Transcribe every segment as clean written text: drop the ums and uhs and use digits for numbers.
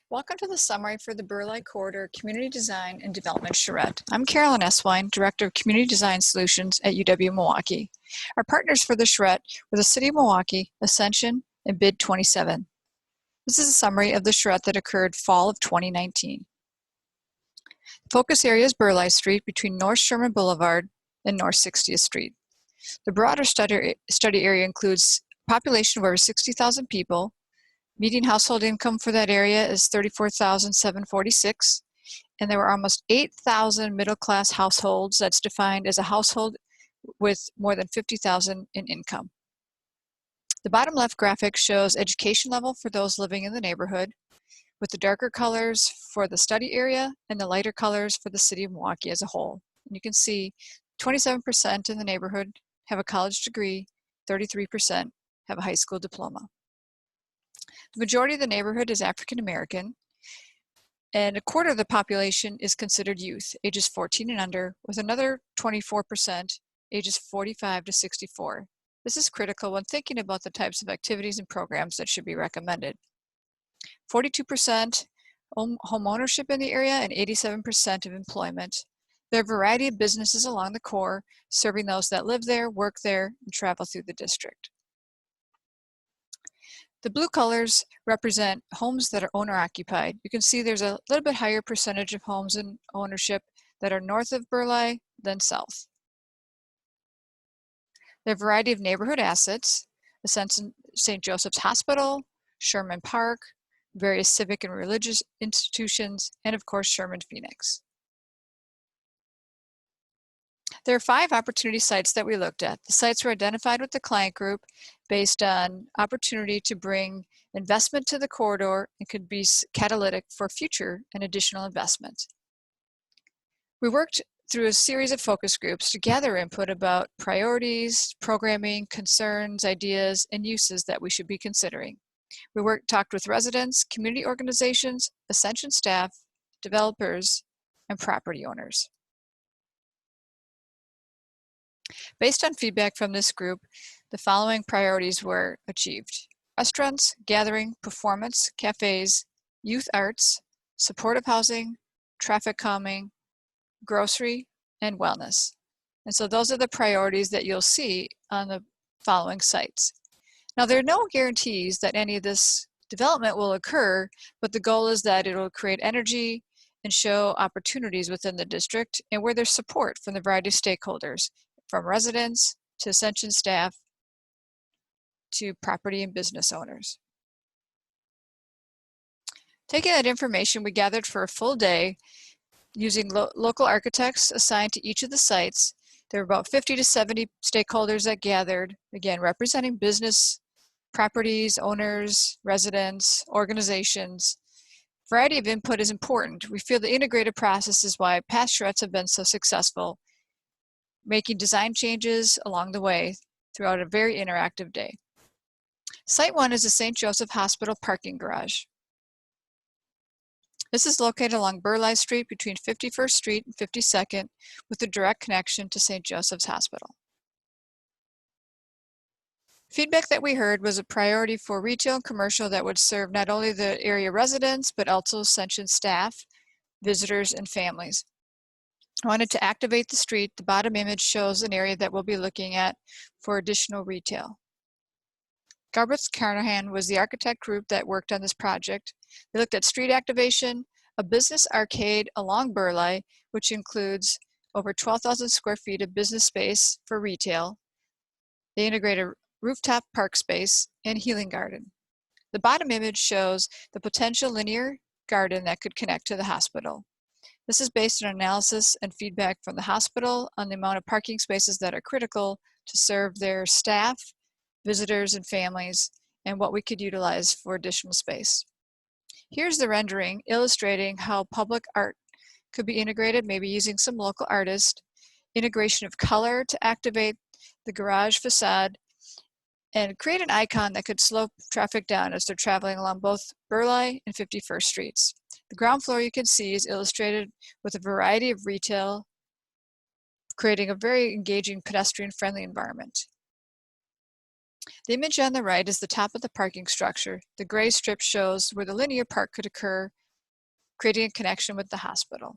Welcome to the summary for the Burleigh Corridor Community Design and Development Charette. I'm Carolyn Eswine, Director of Community Design Solutions at UW-Milwaukee. Our partners for the Charette were the City of Milwaukee, Ascension, and Bid 27. This is a summary of the Charette that occurred fall of 2019. The focus area is Burleigh Street between North Sherman Boulevard and North 60th Street. The broader study area includes a population of over 60,000 people. Median household income for that area is $34,746, and there were almost 8,000 middle-class households. That's defined as a household with more than $50,000 in income. The bottom left graphic shows education level for those living in the neighborhood, with the darker colors for the study area and the lighter colors for the City of Milwaukee as a whole. And you can see 27% in the neighborhood have a college degree, 33% have a high school diploma. The majority of the neighborhood is African American, and a quarter of the population is considered youth, ages 14 and under, with another 24% ages 45 to 64. This is critical when thinking about the types of activities and programs that should be recommended. 42% home ownership in the area and 87% of employment. There are a variety of businesses along the core, serving those that live there, work there, and travel through the district. The blue colors represent homes that are owner-occupied. You can see there's a little bit higher percentage of homes in ownership that are north of Burleigh than south. There are a variety of neighborhood assets: Ascension St. Joseph's Hospital, Sherman Park, various civic and religious institutions, and of course Sherman Phoenix. There are 5 opportunity sites that we looked at. The sites were identified with the client group based on opportunity to bring investment to the corridor and could be catalytic for future and additional investment. We worked through a series of focus groups to gather input about priorities, programming, concerns, ideas, and uses that we should be considering. We talked with residents, community organizations, Ascension staff, developers, and property owners. Based on feedback from this group, the following priorities were achieved: restaurants, gathering, performance, cafes, youth arts, supportive housing, traffic calming, grocery, and wellness. And so those are the priorities that you'll see on the following sites. Now, there are no guarantees that any of this development will occur, but the goal is that it will create energy and show opportunities within the district, and where there's support from the variety of stakeholders, from residents to Ascension staff to property and business owners. Taking that information, we gathered for a full day using local architects assigned to each of the sites. There were about 50 to 70 stakeholders that gathered, again, representing business, properties, owners, residents, organizations. Variety of input is important. We feel the integrated process is why past Charettes have been so successful, making design changes along the way throughout a very interactive day. Site 1 is the St. Joseph Hospital parking garage. This is located along Burleigh Street between 51st Street and 52nd, with a direct connection to St. Joseph's Hospital. Feedback that we heard was a priority for retail and commercial that would serve not only the area residents, but also Ascension staff, visitors, and families. I wanted to activate the street. The bottom image shows an area that we'll be looking at for additional retail. Galbraith Carnahan was the architect group that worked on this project. They looked at street activation, a business arcade along Burleigh, which includes over 12,000 square feet of business space for retail. They integrate a rooftop park space and healing garden. The bottom image shows the potential linear garden that could connect to the hospital. This is based on analysis and feedback from the hospital on the amount of parking spaces that are critical to serve their staff, visitors, and families, and what we could utilize for additional space. Here's the rendering illustrating how public art could be integrated, maybe using some local artist, integration of color to activate the garage facade, and create an icon that could slow traffic down as they're traveling along both Burleigh and 51st Streets. The ground floor you can see is illustrated with a variety of retail, creating a very engaging pedestrian-friendly environment. The image on the right is the top of the parking structure. The gray strip shows where the linear park could occur, creating a connection with the hospital.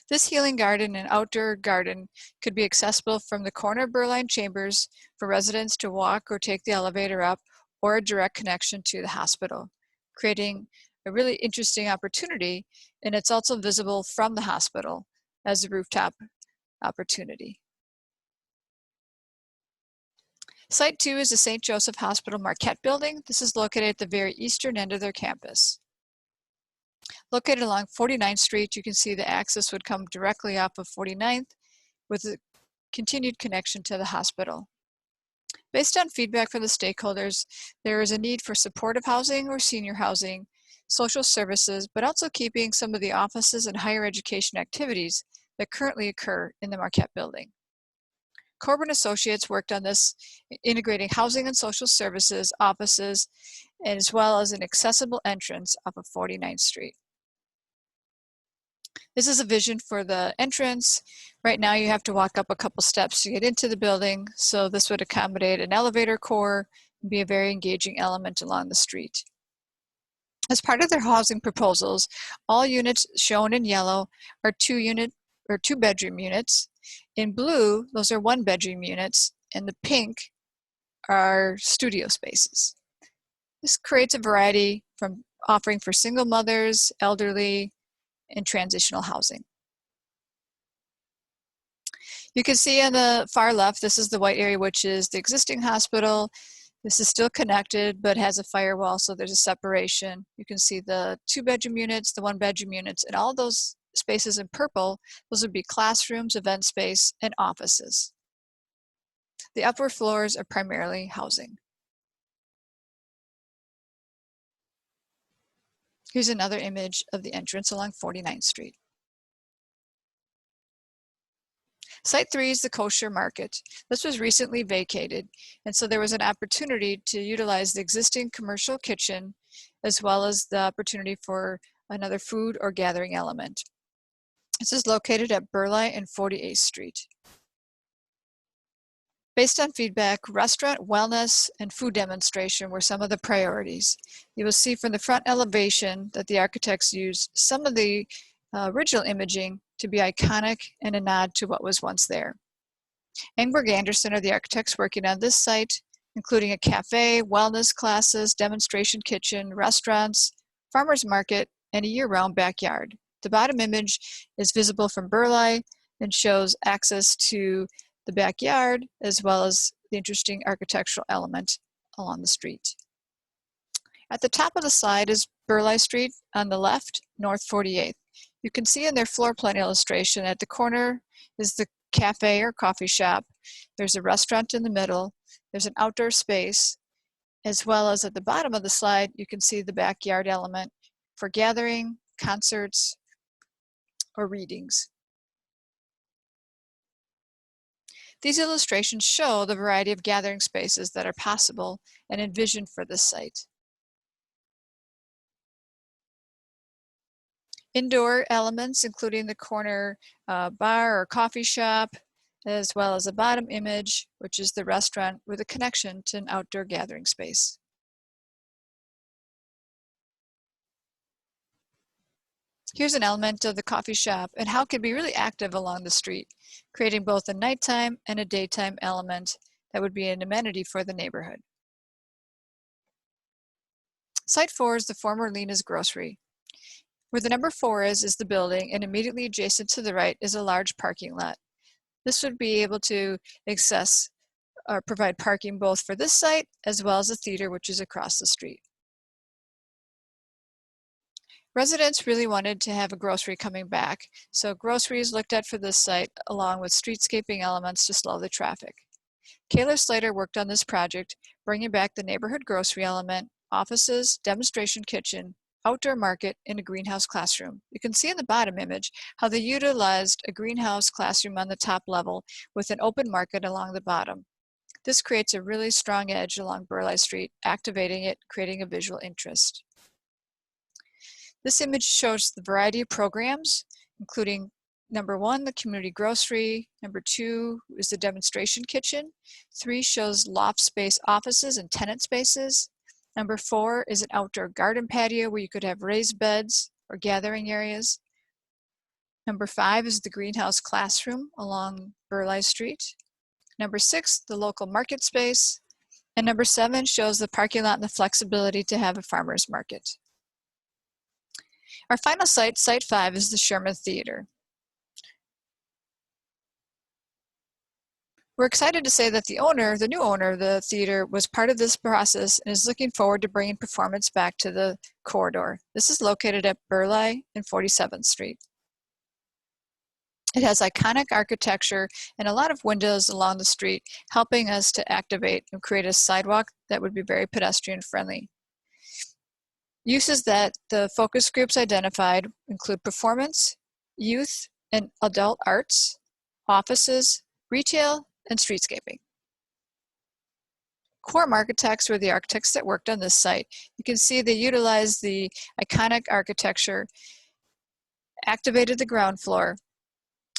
This healing garden and outdoor garden could be accessible from the corner of Burleigh Chambers for residents to walk or take the elevator up, or a direct connection to the hospital, creating a really interesting opportunity, and it's also visible from the hospital as a rooftop opportunity. Site 2 is the St. Joseph Hospital Marquette building. This is located at the very eastern end of their campus. Located along 49th Street, you can see the access would come directly off of 49th with a continued connection to the hospital. Based on feedback from the stakeholders, there is a need for supportive housing or senior housing, social services, but also keeping some of the offices and higher education activities that currently occur in the Marquette building. Korb and Associates worked on this, integrating housing and social services, offices, as well as an accessible entrance off of 49th Street. This is a vision for the entrance. Right now you have to walk up a couple steps to get into the building, so this would accommodate an elevator core and be a very engaging element along the street. As part of their housing proposals, all units shown in yellow are two-bedroom units. In blue, those are one-bedroom units, and the pink are studio spaces. This creates a variety from offering for single mothers, elderly, and transitional housing. You can see on the far left, this is the white area, which is the existing hospital. This is still connected, but has a firewall, so there's a separation. You can see the two-bedroom units, the one-bedroom units, and all those spaces in purple, those would be classrooms, event space, and offices. The upper floors are primarily housing. Here's another image of the entrance along 49th Street. Site 3 is the Kosher Market. This was recently vacated, and so there was an opportunity to utilize the existing commercial kitchen as well as the opportunity for another food or gathering element. This is located at Burleigh and 48th Street. Based on feedback, restaurant, wellness, and food demonstration were some of the priorities. You will see from the front elevation that the architects used some of the original imaging to be iconic and a nod to what was once there. Engberg Anderson are the architects working on this site, including a cafe, wellness classes, demonstration kitchen, restaurants, farmers market, and a year-round backyard. The bottom image is visible from Burleigh and shows access to the backyard as well as the interesting architectural element along the street. At the top of the slide is Burleigh Street on the left, North 48th. You can see in their floor plan illustration at the corner is the cafe or coffee shop. There's a restaurant in the middle. There's an outdoor space, as well as at the bottom of the slide, you can see the backyard element for gathering, concerts, or readings. These illustrations show the variety of gathering spaces that are possible and envisioned for this site. Indoor elements, including the corner bar or coffee shop, as well as the bottom image, which is the restaurant with a connection to an outdoor gathering space. Here's an element of the coffee shop and how it can be really active along the street, creating both a nighttime and a daytime element that would be an amenity for the neighborhood. Site 4 is the former Lena's grocery. Where the number 4 is the building, and immediately adjacent to the right is a large parking lot. This would be able to access or provide parking both for this site as well as the theater, which is across the street. Residents really wanted to have a grocery coming back, so groceries looked at for this site along with streetscaping elements to slow the traffic. Cale Slater worked on this project, bringing back the neighborhood grocery element, offices, demonstration kitchen, outdoor market, and a greenhouse classroom. You can see in the bottom image how they utilized a greenhouse classroom on the top level with an open market along the bottom. This creates a really strong edge along Burleigh Street, activating it, creating a visual interest. This image shows the variety of programs, including number 1, the community grocery. Number 2 is the demonstration kitchen. 3 shows loft space offices and tenant spaces. Number 4 is an outdoor garden patio where you could have raised beds or gathering areas. Number 5 is the greenhouse classroom along Burleigh Street. Number 6, the local market space. And number 7 shows the parking lot and the flexibility to have a farmer's market. Our final site, Site 5, is the Sherman Theatre. We're excited to say that the new owner of the theater was part of this process and is looking forward to bringing performance back to the corridor. This is located at Burleigh and 47th Street. It has iconic architecture and a lot of windows along the street, helping us to activate and create a sidewalk that would be very pedestrian friendly. Uses that the focus groups identified include performance, youth and adult arts, offices, retail, and streetscaping. Quorum architects were the architects that worked on this site. You can see they utilized the iconic architecture, activated the ground floor,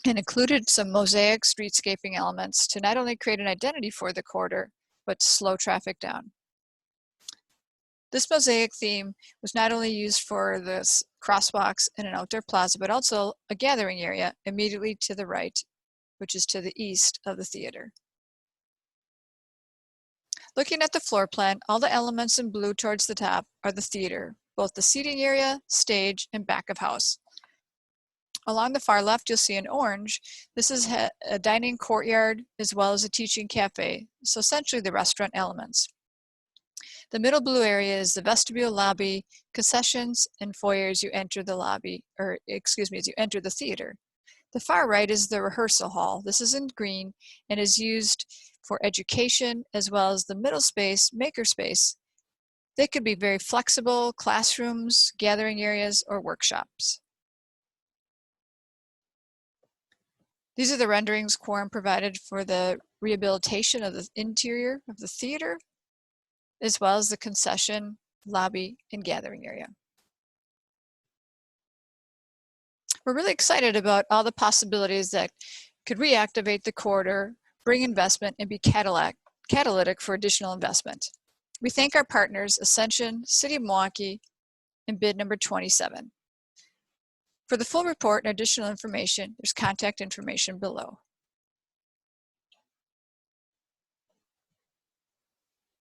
and included some mosaic streetscaping elements to not only create an identity for the corridor, but to slow traffic down. This mosaic theme was not only used for the crosswalks and an outdoor plaza, but also a gathering area immediately to the right, which is to the east of the theater. Looking at the floor plan, all the elements in blue towards the top are the theater, both the seating area, stage, and back of house. Along the far left, you'll see in orange, this is a dining courtyard as well as a teaching cafe, so essentially the restaurant elements. The middle blue area is the vestibule, lobby, concessions, and foyer as you enter the lobby, or excuse me, as you enter the theater. The far right is the rehearsal hall. This is in green and is used for education as well as the middle space, maker space. They could be very flexible, classrooms, gathering areas, or workshops. These are the renderings Quorum provided for the rehabilitation of the interior of the theater, as well as the concession, lobby, and gathering area. We're really excited about all the possibilities that could reactivate the corridor, bring investment, and be catalytic for additional investment. We thank our partners, Ascension, City of Milwaukee, and bid number 27. For the full report and additional information, there's contact information below.